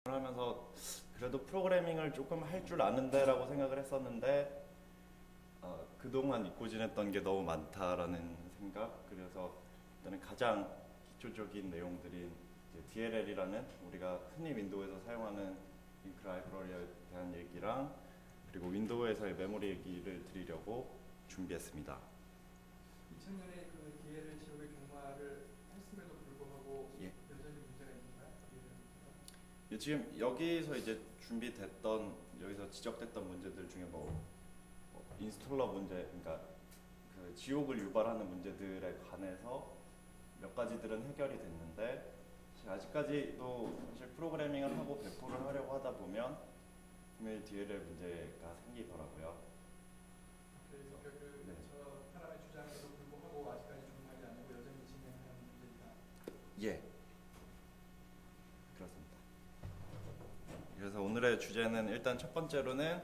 하면서 그래도 프로그래밍을 조금 할 줄 아는데라고 생각을 했었는데 그동안 잊고 지냈던 게 너무 많다라는 생각. 그래서 일단은 가장 기초적인 내용들인 DLL이라는 우리가 흔히 윈도우에서 사용하는 링크 라이브러리에 대한 얘기랑 그리고 윈도우에서의 메모리 얘기를 드리려고 준비했습니다. 2000년에 그 DLL 지역의 종말을 했음에도 불구하고 예. 여전히 문제가 있는가요? 지금 여기서 이제 여기서 지적됐던 문제들 중에 인스톨러 문제, 그러니까 그 지옥을 유발하는 문제들에 관해서 몇 가지들은 해결이 됐는데 아직까지도 사실 프로그래밍을 하고 배포를 하려고 하다 보면 분명히 DLL 문제가 생기더라고요. 그래서 네. 저 사람의 주장에도 불구하고 아직까지 종말이 아니고 여전히 진행하는 문제이다. 예, 그렇습니다. 그래서 오늘의 주제는 일단 첫 번째로는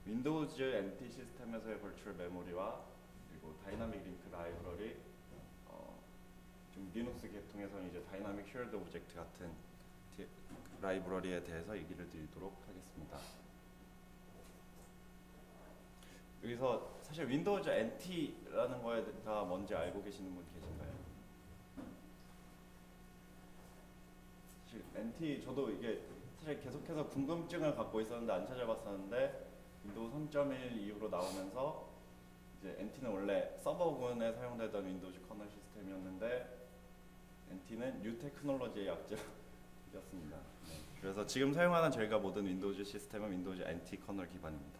윈도우즈 NT 시스템에서의 벌추얼 메모리와 그리고 다이나믹 링크 라이브러리, 좀 리눅스 계통에서는 이제 다이나믹 쉐어드 오브젝트 같은 라이브러리에 대해서 얘기를 드리도록 하겠습니다. 여기서 사실 윈도우즈 NT라는 거가 뭔지 알고 계시는 분 계신가요? 사실 NT 저도 이게 사실 계속해서 궁금증을 갖고 있었는데 안 찾아봤었는데 윈도우 3.1 이후로 나오면서 이제 NT는 원래 서버군에 사용되던 윈도우즈 커널 시스템이었는데 NT는 뉴 테크놀로지의 약자였습니다. 네. 그래서 지금 사용하는 저희가 모든 윈도우즈 시스템은 윈도우즈 NT 커널 기반입니다.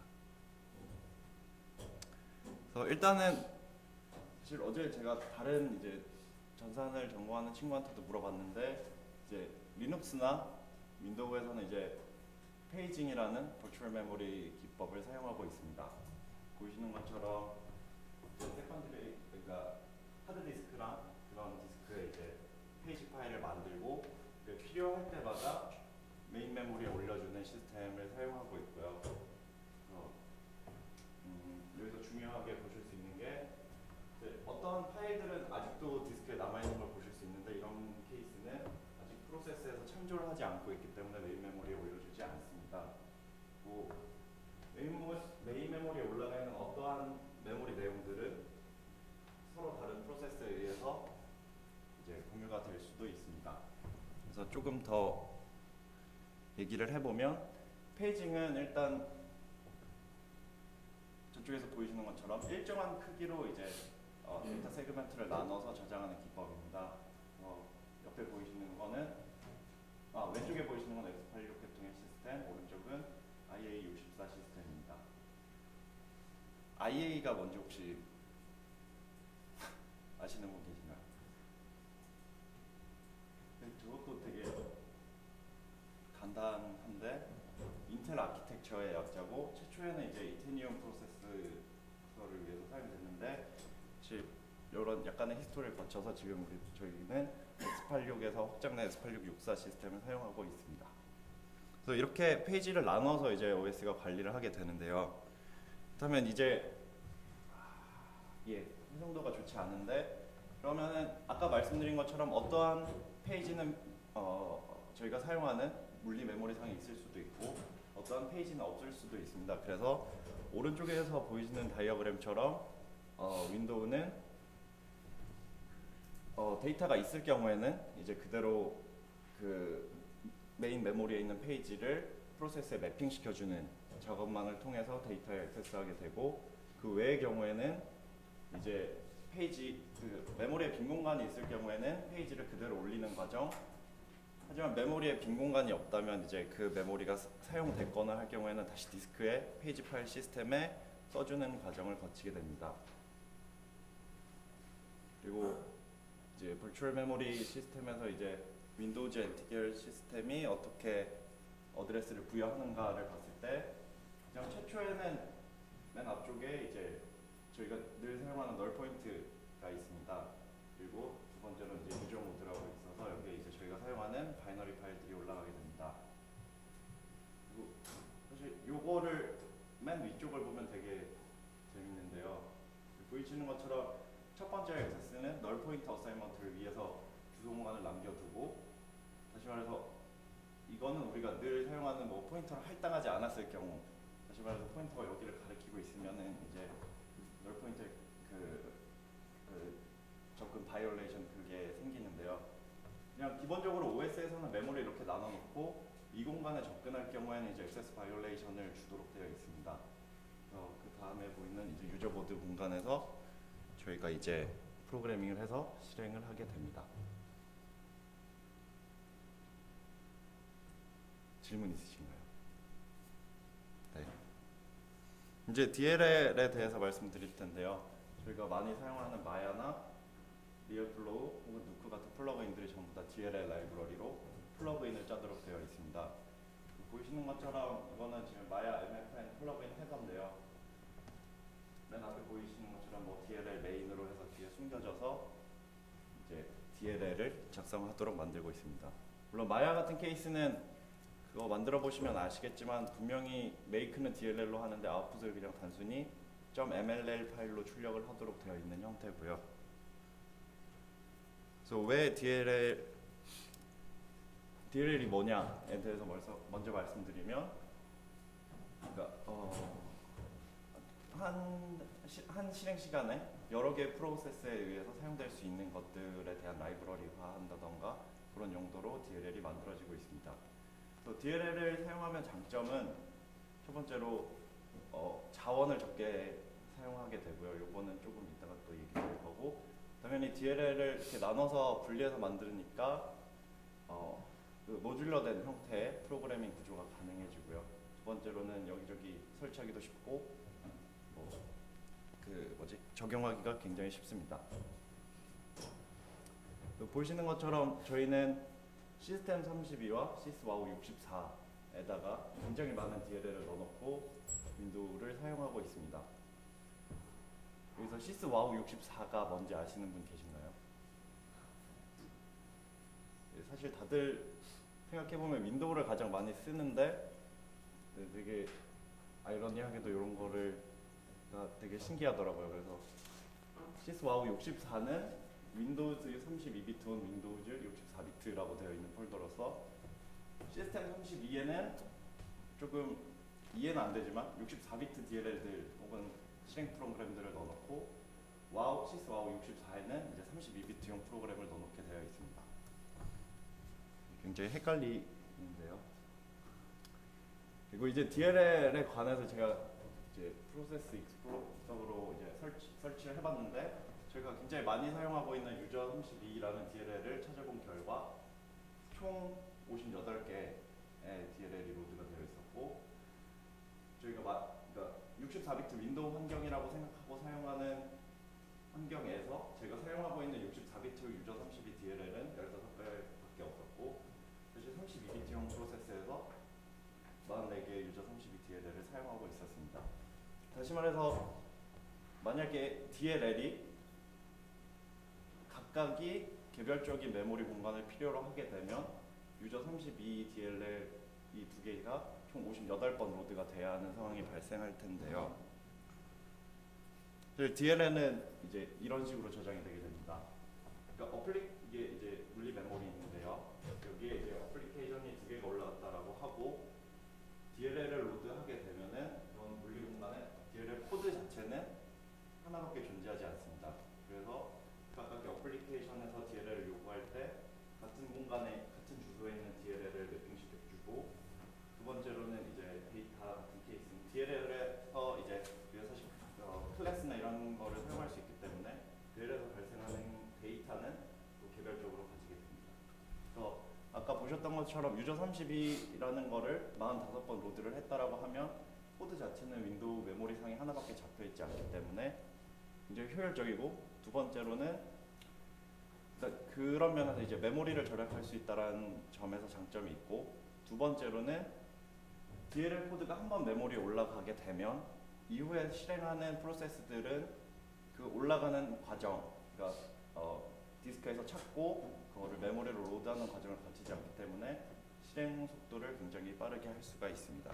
그래서 일단은 사실 어제 제가 다른 이제 전산을 전공하는 친구한테도 물어봤는데 이제 리눅스나 윈도우에서는 이제 페이징이라는 버추얼 메모리 기법을 사용하고 있습니다. 보시는 것처럼 세컨드리, 그러니까 하드디스크랑 그런 디스크에 이제 페이지 파일을 만들고 필요할 때마다 메인 메모리에 올려주는 시스템을 사용하고 있고요. 여기서 중요하게 보실 수 있는 게 어떤 파일들은 아직도 디스크에 남아있는 걸 보실 수 있는데 이런 케이스는 아직 프로세스에서 참조를 하지 않고 있기 때문에 메인 메모리에 올려주지 않습니다. 메인 메모리에 올라가 있는 어떠한 메모리 내용들은 서로 다른 프로세스에 의해서 이제 공유가 될 수도 있습니다. 그래서 조금 더 얘기를 해보면 페이징은 일단 저쪽에서 보이시는 것처럼 일정한 크기로 이제 데이터 세그멘트를 나눠서 저장하는 기법입니다. 옆에 보이시는 거는 왼쪽에 보이시는 건 X86 계통의 시스템, 오른쪽은 IA64 시스템입니다. IA가 뭔지 혹시 아시는 분 계신가요? 저것도 되게 간단한데 인텔 아키텍처의 약자고 최초에는 이제 이테니움 프로세서를 위해서 사용됐는데 이런 약간의 히스토리를 거쳐서 지금 저희는 X86에서 확장된 X86-64 시스템을 사용하고 있습니다. 그래서 이렇게 페이지를 나눠서 이제 OS가 관리를 하게 되는데요. 그렇다면 이제 해상도가 좋지 않은데 그러면은 아까 말씀드린 것처럼 어떠한 페이지는 저희가 사용하는 물리 메모리상에 있을 수도 있고 어떠한 페이지는 없을 수도 있습니다. 그래서 오른쪽에서 보이시는 다이어그램처럼 윈도우는 데이터가 있을 경우에는 이제 그대로 그 메인 메모리에 있는 페이지를 프로세스에 매핑시켜주는 작업망을 통해서 데이터에 액세스하게 되고 그 외의 경우에는 이제 그 메모리에 빈 공간이 있을 경우에는 페이지를 그대로 올리는 과정. 하지만 메모리에 빈 공간이 없다면 이제 그 메모리가 사용됐거나 할 경우에는 다시 디스크에 페이지 파일 시스템에 써주는 과정을 거치게 됩니다. 그리고 이제 버추얼 메모리 시스템에서 이제 윈도우즈 NT 시스템이 어떻게 어드레스를 부여하는가를 봤을 때 가장 최초에는 맨 앞쪽에 이제 저희가 늘 사용하는 널 포인트가 있습니다. 그리고 두 번째로는 이제 유저 모드라고 있어서 여기에 이제 저희가 사용하는 바이너리 파일들이 올라가게 됩니다. 그리고 사실 요거를 맨 위쪽을 보면 되게 재밌는데요. 보이시는 것처럼 첫 번째 액세스는 널 포인트 어사이먼트를 위해서 주소 공간을 남겨두고 다시 말해서 이거는 우리가 늘 사용하는 뭐 포인터를 할당하지 않았을 경우, 다시 말해서 포인터가 여기를 가리키고 있으면은 이제 널 포인터의 그 접근 바이올레이션 그게 생기는데요. 그냥 기본적으로 OS에서는 메모리 이렇게 나눠놓고 이 공간에 접근할 경우에는 이제 액세스 바이올레이션을 주도록 되어 있습니다. 그 다음에 보이는 이제 유저 보드 공간에서 저희가 이제 프로그래밍을 해서 실행을 하게 됩니다. 질문 있으신가요? 네. 이제 DLL에 대해서 말씀드릴 텐데요. 저희가 많이 사용하는 마야나 리얼플로우 혹은 누크 같은 플러그인들이 전부 다 DLL 라이브러리로 플러그인을 짜도록 되어 있습니다. 보이시는 것처럼 이거는 지금 마야 MFN 플러그인 해서인데요. 맨 앞에 보이시는 것처럼 뭐 DLL 메인으로 해서 뒤에 숨겨져서 이제 DLL을 작성하도록 만들고 있습니다. 물론 마야 같은 케이스는 그거 만들어 보시면 아시겠지만 분명히 make는 DLL로 하는데 아웃풋을 그냥 단순히 .mll 파일로 출력을 하도록 되어 있는 형태고요. 그래서 왜 DLL이 뭐냐에 대해서 먼저 말씀드리면, 그러니까 한 실행 시간에 여러 개의 프로세스에 의해서 사용될 수 있는 것들에 대한 라이브러리화 한다던가 그런 용도로 DLL이 만들어지고 있습니다. 또 DLL을 사용하면 장점은 첫 번째로 자원을 적게 사용하게 되고요. 이거는 조금 이따가 또 얘기할 거고, 당연히 DLL을 이렇게 나눠서 분리해서 만드니까 그 모듈러된 형태의 프로그래밍 구조가 가능해지고요. 두 번째로는 여기저기 설치하기도 쉽고 적용하기가 굉장히 쉽습니다. 보시는 것처럼 저희는 시스템 32와 시스와우 64에다가 굉장히 많은 DLL을 넣어놓고 윈도우를 사용하고 있습니다. 여기서 시스와우 64가 뭔지 아시는 분 계신가요? 사실 다들 생각해보면 윈도우를 가장 많이 쓰는데 되게 아이러니하게도 이런 거를 되게 신기하더라고요. 그래서 시스와우 64는 윈도우즈 32비트온 윈도우즈 64비트라고 되어 있는 폴더로서, 시스템 32에는 조금 이해는 안 되지만 64비트 DLL들 혹은 실행 프로그램들을 넣어놓고 시스와우 64에는 이제 32비트용 프로그램을 넣어놓게 되어 있습니다. 굉장히 헷갈리는데요. 그리고 이제 DLL에 관해서 제가 이제 프로세스 익스플로러로 이제 설치를 해봤는데, 저희가 굉장히 많이 사용하고 있는 유저 32라는 DLL을 찾아본 결과 총 58개의 DLL이 로드가 되어 있었고, 저희가 그러니까 64비트 윈도우 환경이라고 생각하고 사용하는 환경에서 제가 사용하고 있는 64비트 유저 32 DLL은 15개밖에 없었고, 사실 32비트용 프로세스에서 44개의 유저 32 DLL을 사용하고 있었습니다. 다시 말해서 만약에 DLL이 각각이 개별적인 메모리 공간을 필요로 하게 되면 유저 32 DLL 이 두 개가 총 58번 로드가 돼야 하는 상황이 발생할 텐데요. DLL은 이제 이런 식으로 저장이 되게 됩니다. 그러니까 이게 이제 물리 메모리 있는데요. 여기에 이제 어플리케이션이 두 개가 올라갔다라고 하고, DLL을 로드하게 되면은 이런 물리 공간에 DLL 코드 자체는 하나밖에 존재하지 않습니다. 그래서 각각의 어플리케이션에서 DLL을 요구할 때 같은 공간에 같은 주소에 있는 DLL을 매핑시켜주고, 두 번째로는 이제 데이터 같은 케이스는 DLL에서 이제 우리가 사실 클래스나 이런 거를 사용할 수 있기 때문에 DLL에서 발생하는 데이터는 또 개별적으로 가지게 됩니다. 그래서 아까 보셨던 것처럼 유저 32라는 거를 45번 로드를 했다라고 하면 코드 자체는 윈도우 메모리상에 하나밖에 잡혀있지 않기 때문에 굉장히 효율적이고, 두 번째로는 그런 면에서 이제 메모리를 절약할 수 있다는 점에서 장점이 있고, 두 번째로는 DLL 코드가 한번 메모리에 올라가게 되면 이후에 실행하는 프로세스들은 그 올라가는 과정, 그러니까 디스크에서 찾고 그거를 메모리로 로드하는 과정을 거치지 않기 때문에 실행 속도를 굉장히 빠르게 할 수가 있습니다.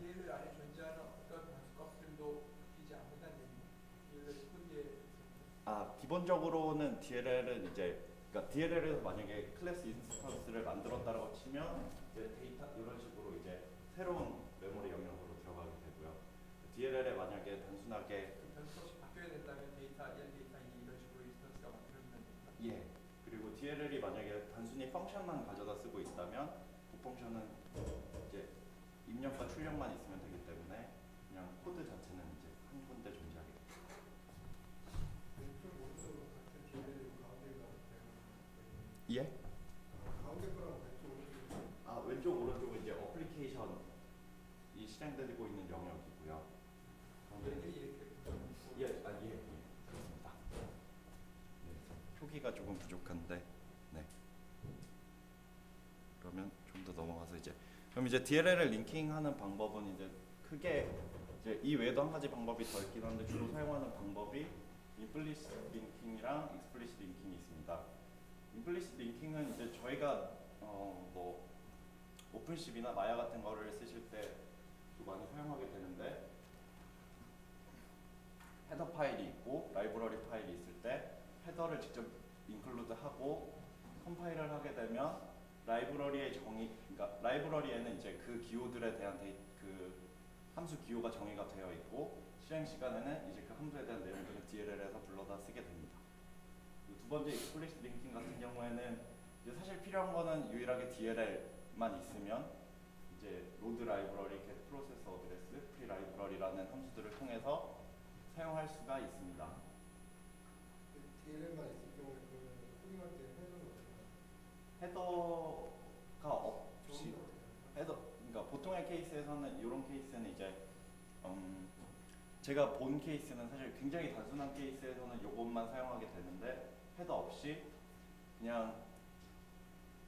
DLL 안에 존재하는 어떤 변수값들도 바뀌지 않는다는 얘기예요. DLL 코드에 기본적으로는 DLL은 이제, 그러니까 DLL에서 만약에 클래스 인스턴스를 만들었다고 치면 이제 데이터 이런 식으로 이제 새로운 메모리 영역으로 들어가게 되고요. DLL에 만약에 단순하게 그 변수 없이 바뀌어야 된다면 데이터 1, 데이터 2 이런 식으로 인스턴스가 만들어지면 됩니다. 예 그리고 DLL이 만약에 단순히 펑션만 가져다 쓰고 있다면 그 펑션은 이제 입력과 출력만 있으면 되기 때문에 그냥 코드 자체는 이제 한 군데 존재하게 됩니다. 왼쪽 오른쪽으로 같은 DLL 가운데가 예? 가운데 거랑 왼쪽 오른쪽 아 왼쪽 오른쪽은 이제 어플리케이션이 실행되고 있는 영역이고요. 얘들이 이렇게 그렇습니다. 네, 표기가 조금 부족한데, 네. 그러면 좀 더 넘어가서 그럼 이제 DLL을 링킹하는 방법은 이제 크게 이제 이 외에도 한 가지 방법이 더 있긴 한데 주로 사용하는 방법이 임플리시트 링킹이랑 익스플리시트 링킹이 있습니다. 임플리시트 링킹은 이제 저희가 뭐 오픈CV나 마야 같은 거를 쓰실 때 많이 사용하게 되는데 헤더 파일이 있고 라이브러리 파일이 있을 때 헤더를 직접 인클루드하고 컴파일을 하게 되면 라이브러리의 그러니까 라이브러리에는 이제 그 기호들에 대한 그 함수 기호가 정의가 되어 있고 실행 시간에는 이제 그 함수에 대한 내용들을 DLL에서 불러다 쓰게 됩니다. 두 번째 익스플리시트 링킹 같은 경우에는 이제 사실 필요한 거는 유일하게 DLL만 있으면 이제 로드 라이브러리, get process address, free 라이브러리라는 함수들을 통해서 사용할 수가 있습니다. DLL만 있을 경우에 그러면 코딩할 때 헤더는 어떻게 헤더가 없이 그러니까 보통의 케이스에서는 이런 케이스는 이제 제가 본 케이스는 사실 굉장히 단순한 케이스에서는 이것만 사용하게 되는데 헤더 없이 그냥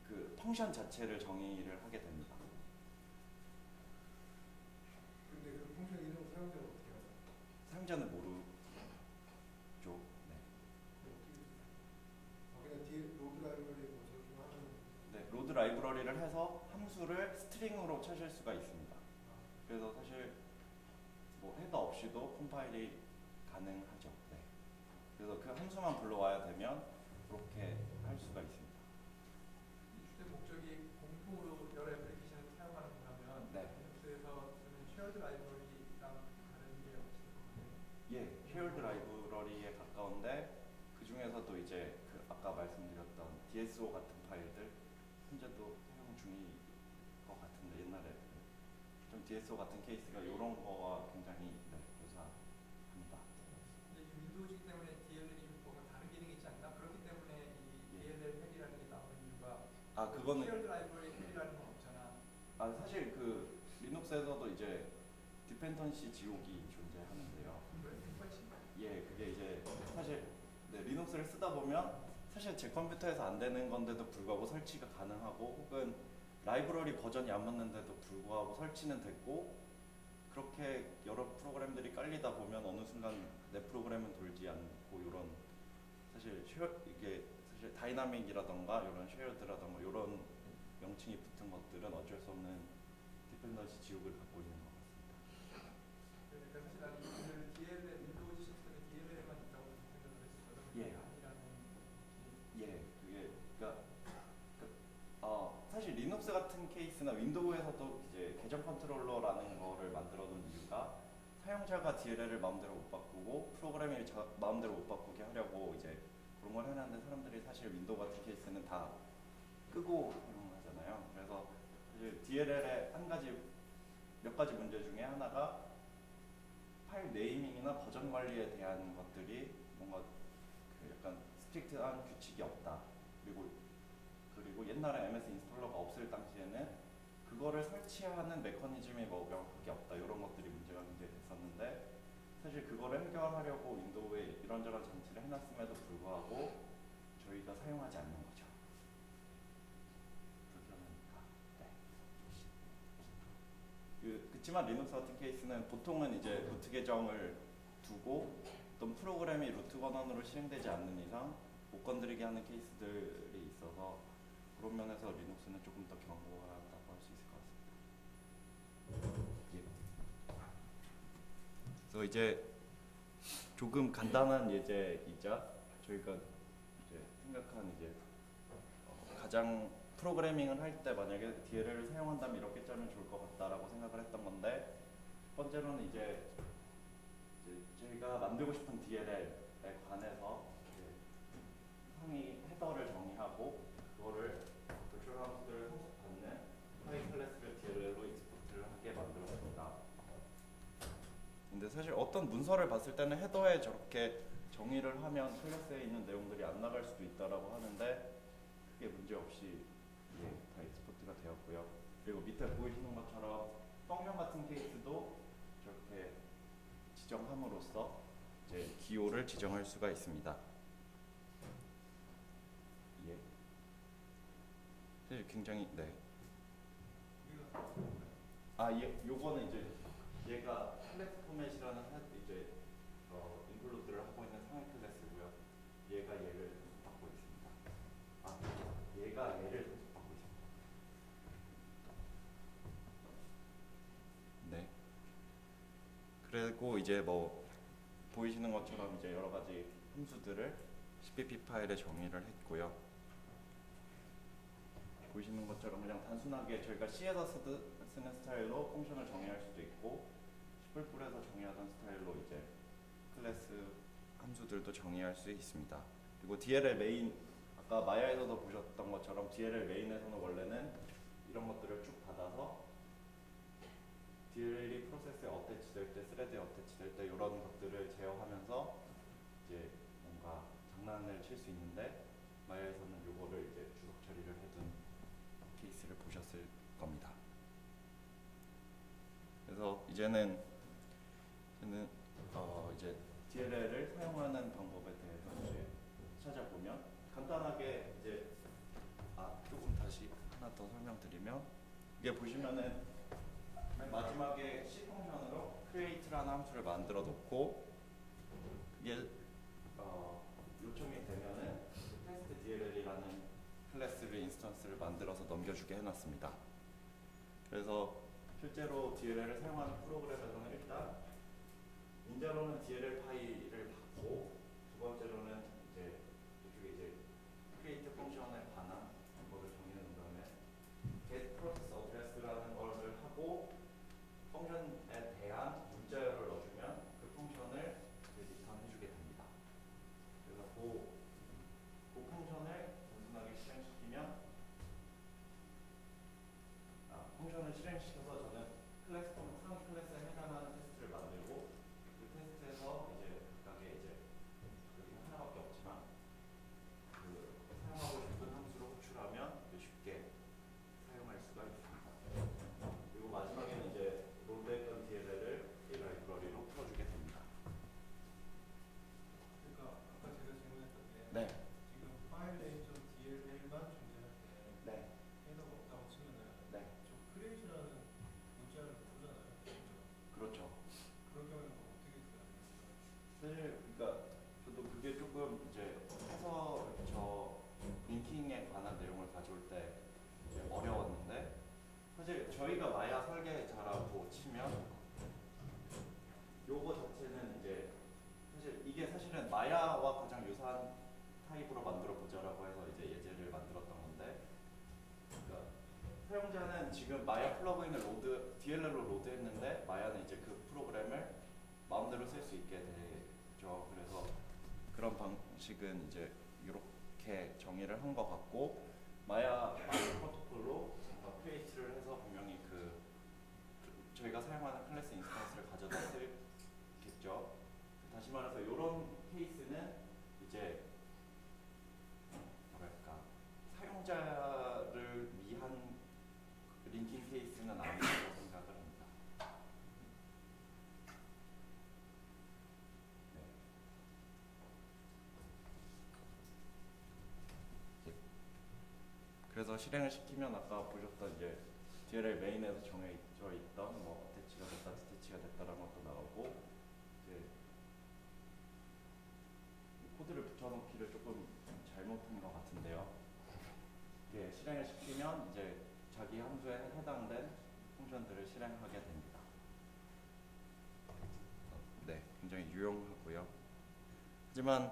그 펑션 자체를 정의를 하게 됩니다. 근데 그 펑션 이름 사용자가 어떻게 하죠? 사용자는 모르죠. 네. 그냥 로드 라이브러리 뭐 저렇게 하면 네, 로드 라이브러리를 해서 함수를 스트링으로 찾을 수가 있습니다. 그래서 사실 뭐 헤더 없이도 컴파일이 가능하죠. 네. 그래서 그 함수만 불러와야 되면 그렇게 할 수가 있습니다. 이 주된 목적이 공통으로 여러 애플리케이션을 사용하는 거라면 네. 리눅스에서 쓰는 쉐어드 라이브러리랑 다른 게 없을 것 같아요. 예, 쉐어드 라이브러리에 가까운데 그 중에서도 이제 그 아까 말씀드렸던 DSO 같은 파일들 현재도 사용 중인 것 같은데 옛날에 좀 DSO 같은 케이스가 이런 거와 굉장히 유사합니다. 근데 이 윈도우즈이기 때문에 DLL이 뭔가 다른 기능이 있지 않나? 그렇기 때문에 이 DLL 헬이라는 게 나오는 이유가 그거는 쉐어드 라이브러리 헬이라는 건 없잖아. 사실 그 리눅스에서도 이제 디펜던시 지옥이 존재하는데요. 왜? 똑같이? 예, 그게 이제 사실 리눅스를 쓰다 보면 사실 제 컴퓨터에서 안 되는 건데도 불구하고 설치가 가능하고 혹은 라이브러리 버전이 안 맞는데도 불구하고 설치는 됐고 그렇게 여러 프로그램들이 깔리다 보면 어느 순간 내 프로그램은 돌지 않고 이런 사실 이게 사실 다이나믹이라던가 이런 쉐어드라던가 이런 명칭이 붙은 것들은 어쩔 수 없는 디펜던시 지옥을 갖고 있는 것 같습니다. 그러니까 사실 나는 이들 DLL 윈도우즈 시스템에 DLL만 있다고 생각을 했었거든. 예. 아니라는 예, 그게 사실 리눅스 같은 케이스나 윈도우에서도 이제 계정 컨트롤러라는 거를 만들어 놓은 이유가 사용자가 DLL을 마음대로 못 바꾸고 프로그램이 마음대로 못 바꾸게 하려고 이제 그런 걸 해놨는데 사람들이 사실 윈도우 같은 케이스는 다 끄고 사용하잖아요. 그래서 사실 DLL의 몇 가지 문제 중에 하나가 파일 네이밍이나 버전 관리에 대한 것들이 뭔가 그 약간 스트릭트한 규칙이 없다. 그리고 옛날에 MS 인스톨러가 없을 당시에는 그거를 설치하는 메커니즘이 뭐 명확하게 없다. 이런 것들이 문제가 굉장히 됐었는데 사실 그거를 해결하려고 윈도우에 이런저런 장치를 해놨음에도 불구하고 저희가 사용하지 않는 거죠. 불편하니까. 네. 그렇지만 리눅스 같은 케이스는 보통은 이제 루트 계정을 두고 어떤 프로그램이 루트 권한으로 실행되지 않는 이상 못 건드리게 하는 케이스들이 있어서 그런 면에서 리눅스는 조금 더 견고하다고 할 수 있을 것 같습니다. 예. 그래서 이제 조금 간단한 예제이자 저희가 이제 생각한 이제 가장 프로그래밍을 할 때 만약에 DLL을 사용한다면 이렇게 짜면 좋을 것 같다라고 생각을 했던 건데, 첫 번째로는 이제 저희가 만들고 싶은 DLL에 관해서 이제 상위 헤더를 정의하고 그거를 virtual 함수들을 소속받는 파이 클래스를 DLL로 익스포트를 하게 만들었습니다. 근데 사실 어떤 문서를 봤을 때는 헤더에 저렇게 정의를 하면 클래스에 있는 내용들이 안 나갈 수도 있다라고 하는데 크게 문제 없이 다 익스포트가 되었고요. 그리고 밑에 보이시는 것처럼 펑션 같은 케이스도 저렇게 지정함으로써 이제 기호를 지정할 수가 있습니다. 예. 사실 굉장히 네. 요거는 이제 얘가 클래스 포맷이라는 이제 인클루드를 하고 있는 상위 클래스고요. 얘가 얘를 소속받고 있습니다. 얘가 얘를 소속받고 있습니다. 네. 그리고 이제 뭐 보이시는 것처럼 이제 여러 가지 함수들을 CPP 파일에 정의를 했고요. 보이시는 것처럼 그냥 단순하게 저희가 C에서 쓰는 스타일로 펑션을 정의할 수도 있고 C++에서 정의하던 스타일로 이제 클래스 함수들도 정의할 수 있습니다. 그리고 DLL 메인, 아까 마야에서도 보셨던 것처럼 DLL 메인에서는 원래는 이런 것들을 쭉 받아서 DLL이 프로세스에 어태치 될 때, 스레드에 어태치 될 때 이런 것들을 제어하면서 이제 뭔가 장난을 칠 수 있는데, 마야에서는 이거를 이제 주석 처리를 해둔 케이스를 보셨을 겁니다. 그래서 이제는 이제 DLL을 사용하는 방법에 대해서 이제 찾아보면 간단하게 이제 조금 다시 하나 더 설명드리면, 이게 보시면은 맨 마지막에 C 펑션으로 create라는 함수를 만들어 놓고 이게 요청이 되면은 테스트 DLL이라는 클래스를 인스턴스를 만들어서 넘겨주게 해놨습니다. 그래서 실제로 DLL을 사용하는 프로그램에서는 일단 인자로는 DLL 파일을 받고, 두 번째로는 이제 이쪽에 이제 create 펑션에 관한 거를 정의해 놓은 다음에 get process address라는 거를 하고 펑션에 대한 문자열을 넣어주면 그 펑션을 리턴해주게 됩니다. 그래서 그 펑션을 단순하게 실행시키면 펑션을 실행시켜서 저는 클래스 상위 클래스에 해당하는 테스트를 만들고, 그 테스트에서 이제 각각의 이제 여기는 하나밖에 없지만 그 사용하고 싶은 함수로 호출하면 쉽게 사용할 수가 있습니다. 그리고 마지막에는 이제 로드했던 DLL을 이 라이브러리로 풀어주게 됩니다. 그러니까 아까 제가 질문했던 게 네. 지금 파일 네임.dll만 존재할 때 네. 헤더가 없다고 치면은 네. 저 create라는 문자를 부르잖아요. 그렇죠. 그럴 경우에는 어떻게 돼야 됩니까? 사실 그러니까 저도 그게 조금 이제 해서 링킹에 관한 내용을 가져올 때 이제 어려웠는데, 사실 저희가 마야 설계자라고 치면 요거 자체는 이제 사실 이게 사실은 마야와 가장 유사한 타입으로 만들어 보자라고 해서 이제 예제를 만들었던 건데, 그러니까 사용자는 지금 마야 플러그인을 DLL로 로드했는데 마야는 이제 그 프로그램을 마음대로 쓸 수 있게 되죠. 그래서 그런 방식은 이제 이렇게 정의를 한 것 같고, 마야 프로토콜로 크리에이트를 해서 분명히 저희가 사용하는 클래스 인스턴스를 가져다 쓰겠죠. 다시 말해서 이런 케이스는 이제 뭐랄까 사용자를 위한 링킹 케이스는 아니라고 생각을 합니다. 네. 그래서 실행을 시키면 아까 보셨던 이제 DLL 메인에서 정해져 있던 뭐 어태치가 됐다, 디태치가 됐다라는 것도 나오고, 이제 코드를 붙여넣기를 조금 잘못한 것 같은데요. 이게 실행을 시키면 이제 자기 함수에 해당된 펑션들을 실행하게 됩니다. 네, 굉장히 유용하고요. 하지만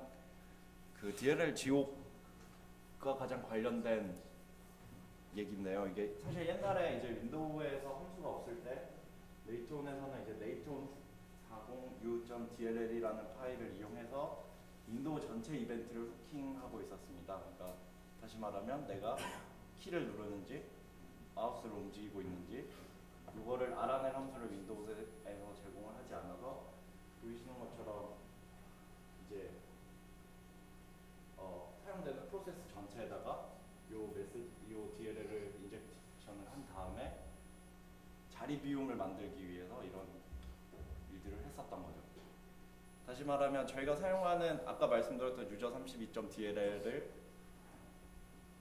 그 DLL 지옥과 가장 관련된 얘기인데요. 이게 사실 옛날에 이제 윈도우에서 함수가 없을 때 네이톤에서는 이제 네이톤 40u.dll이라는 파일을 이용해서 윈도우 전체 이벤트를 후킹하고 있었습니다. 그러니까 다시 말하면 내가 키를 누르는지 마우스를 움직이고 있는지 이거를 알아낼 함수를 윈도우에서 제공을 하지 않아서 보이시는 것처럼 이제 사용되는 프로세스 전체에다가 요 DLL을 인젝션을 한 다음에 자리 비움을 만들기 위해서 이런 일들을 했었던 거죠. 다시 말하면 저희가 사용하는 아까 말씀드렸던 유저 32.dll을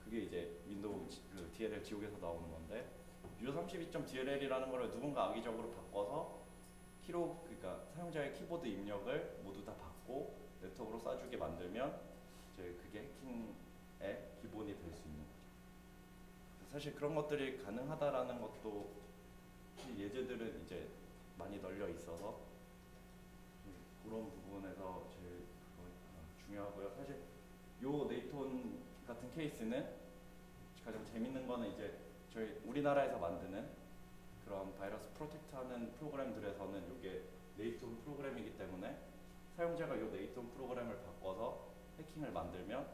그게 이제 윈도우 그 DLL 지옥에서 나오는 건데 유저 32.dll이라는 거를 누군가 악의적으로 바꿔서 그러니까 사용자의 키보드 입력을 모두 다 받고 네트워크로 쏴주게 만들면 이제 그게 해킹의 기본이 될 수 있는 거죠. 사실 그런 것들이 가능하다라는 것도 예제들은 이제 많이 널려 있어서 그런 부분에서 제일 중요하고요. 사실 요 네이톤 같은 케이스는 가장 재밌는 거는 이제 저희 우리나라에서 만드는 그런 바이러스 프로텍트하는 프로그램들에서는 이게 네이톤 프로그램이기 때문에 사용자가 요 네이톤 프로그램을 바꿔서 해킹을 만들면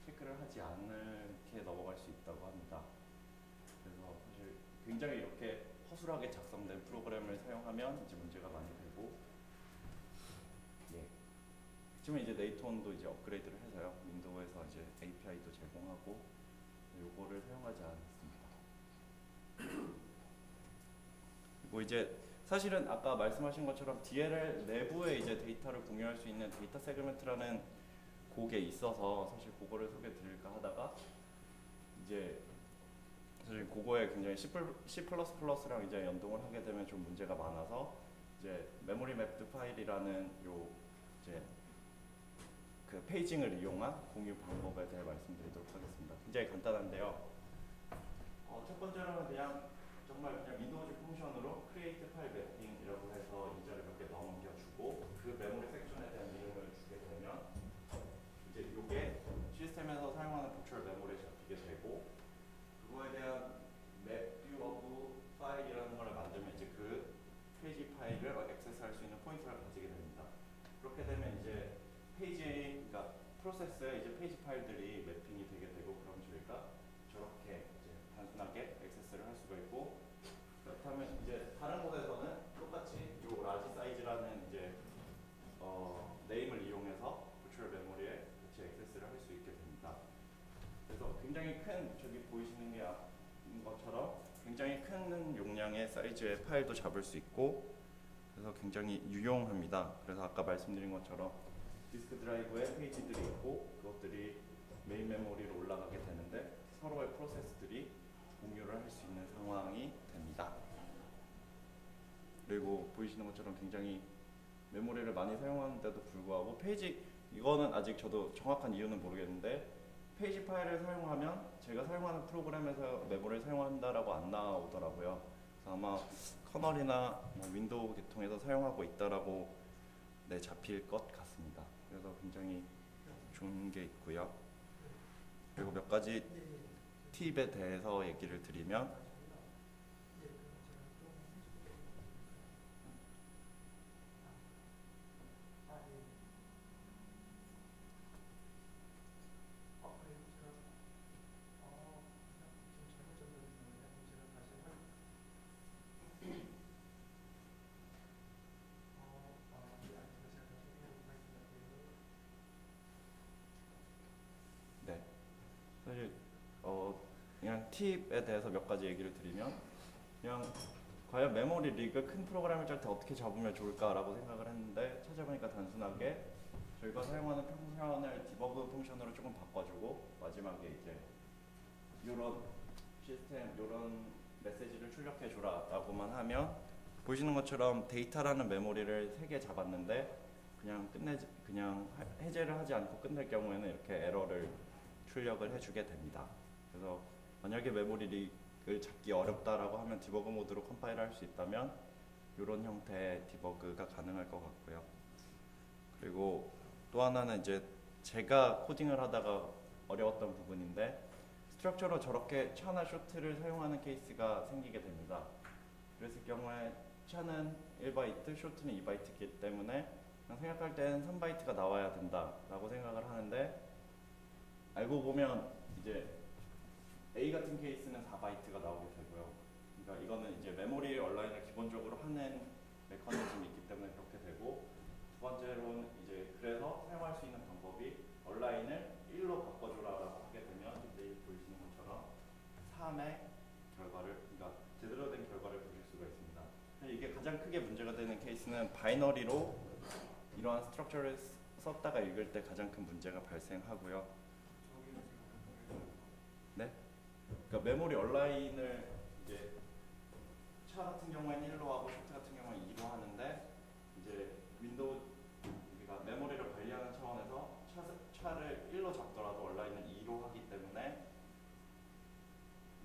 체크를 하지 않게 넘어갈 수 있다고 합니다. 그래서 사실 굉장히 이렇게 허술하게 작성된 프로그램을 사용하면 이제 문제가 많이 되고, 예. 지금 이제 네이톤도 이제 업그레이드를 해서요. 윈도우에서 이제 API도 제공하고 요거를 사용하지 않습니다. 그리고 이제 사실은 아까 말씀하신 것처럼 DLL 내부에 이제 데이터를 공유할 수 있는 데이터 세그먼트라는 곡에 있어서 사실 그거를 소개드릴까 하다가 이제 사실 그거에 굉장히 C++랑 이제 연동을 하게 되면 좀 문제가 많아서 이제 메모리 맵드 파일이라는 요 이제 그 페이징을 이용한 공유 방법에 대해 말씀드리도록 하겠습니다. 굉장히 간단한데요. 첫 번째로는 정말 그냥 윈도우즈 펑션으로 create 파일 매핑이라고 해서 인자를 몇 개 넘겨주고 그 메모리 섹션에 대한 이름을 주게 되면 이제 이게 시스템에서 사용하는 버추얼 메모리에 잡히게 되고, 그거에 대한 mapview of 파일이라는 걸 만들면 이제 그 페이지 파일을 액세스할 수 있는 포인터를 가지게 됩니다. 그렇게 되면 이제 그러니까 프로세스에 이제 페이지 파일들이 매핑이 되게 되고, 그럼 저희가 저렇게 이제 단순하게 액세스를 할 수가 있고, 그렇다면 이제 다른 곳에서는 똑같이 요 라지 사이즈라는 이제 네임을 이용해서 버추얼 메모리에 같이 액세스를 할 수 있게 됩니다. 그래서 굉장히 큰, 저기 보이시는 게 것처럼 굉장히 큰 용량의 사이즈의 파일도 잡을 수 있고, 그래서 굉장히 유용합니다. 그래서 아까 말씀드린 것처럼 디스크 드라이브에 페이지들이 있고 그것들이 메인 메모리로 올라가게 되는데 서로의 프로세스들이 공유를 할 수 있는 상황이 됩니다. 그리고 보이시는 것처럼 굉장히 메모리를 많이 사용하는데도 불구하고 이거는 아직 저도 정확한 이유는 모르겠는데 페이지 파일을 사용하면 제가 사용하는 프로그램에서 메모리를 사용한다라고 안 나오더라고요. 그래서 아마 커널이나 윈도우 계통에서 사용하고 있다라고 잡힐 것 같습니다. 그래서 굉장히 좋은 게 있고요. 그리고 몇 가지 팁에 대해서 얘기를 드리면, 사실 그냥 팁에 대해서 몇 가지 얘기를 드리면, 그냥 과연 메모리 리그 큰 프로그램을 짤 때 어떻게 잡으면 좋을까라고 생각을 했는데 찾아보니까 단순하게 저희가 사용하는 펑션을 디버그 펑션으로 조금 바꿔주고 마지막에 이제 이런 메시지를 출력해줘라 라고만 하면, 보시는 것처럼 데이터라는 메모리를 3개 잡았는데 그냥 해제를 하지 않고 끝낼 경우에는 이렇게 에러를 출력을 해주게 됩니다. 그래서 만약에 메모리 리그를 잡기 어렵다라고 하면 디버그 모드로 컴파일 할 수 있다면 이런 형태의 디버그가 가능할 것 같고요. 그리고 또 하나는 이제 제가 코딩을 하다가 어려웠던 부분인데, 스트럭처로 저렇게 차나 쇼트를 사용하는 케이스가 생기게 됩니다. 그랬을 경우에 차는 1바이트, 쇼트는 2바이트이기 때문에 그냥 생각할 땐 3바이트가 나와야 된다라고 생각을 하는데, 알고 보면 이제 A 같은 케이스는 4바이트가 나오게 되고요. 그러니까 이거는 이제 메모리 얼라인을 기본적으로 하는 메커니즘이 있기 때문에 그렇게 되고, 두 번째로는 이제 그래서 사용할 수 있는 방법이 얼라인을 1로 바꿔줘라라고 하게 되면 이제 보이시는 것처럼 3의 결과를, 그러니까 제대로 된 결과를 보실 수가 있습니다. 이게 가장 크게 문제가 되는 케이스는 바이너리로 이러한 스트럭처를 썼다가 읽을 때 가장 큰 문제가 발생하고요. 네? 그러니까 메모리 얼라인을 이제 차 같은 경우에는 1로 하고 쇼트 같은 경우에는 2로 하는데, 이제 윈도우 우리가 메모리를 관리하는 차원에서 차를 1로 잡더라도 얼라인을 2로 하기 때문에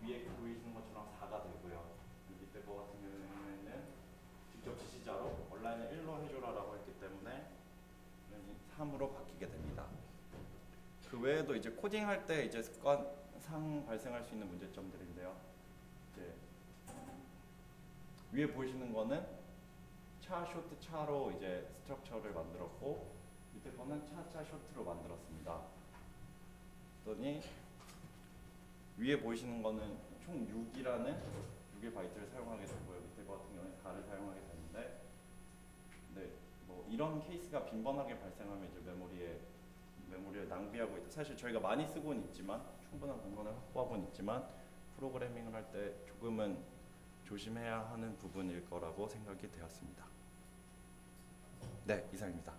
위에 보이시는 것처럼 4가 되고요. 밑에 거 같은 경우에는 직접 지시자로 얼라인을 1로 해줘라라고 했기 때문에 3으로 바뀌게 됩니다. 그 외에도 이제 코딩할 때 이제 습관상 발생할 수 있는 문제점들인데요. 이제 위에 보이시는 거는 차, 쇼트, 차로 이제 스트럭처를 만들었고, 밑에 거는 차, 쇼트로 만들었습니다. 그랬더니 위에 보이시는 거는 총 6의 바이트를 사용하게 되고요. 밑에 거 같은 경우는 4를 사용하게 되는데, 네, 뭐 이런 케이스가 빈번하게 발생하면 이제 메모리를 낭비하고 있다. 사실 저희가 많이 쓰고는 있지만, 충분한 공간을 확보하고는 있지만, 프로그래밍을 할 때 조금은 조심해야 하는 부분일 거라고 생각이 되었습니다. 네, 이상입니다.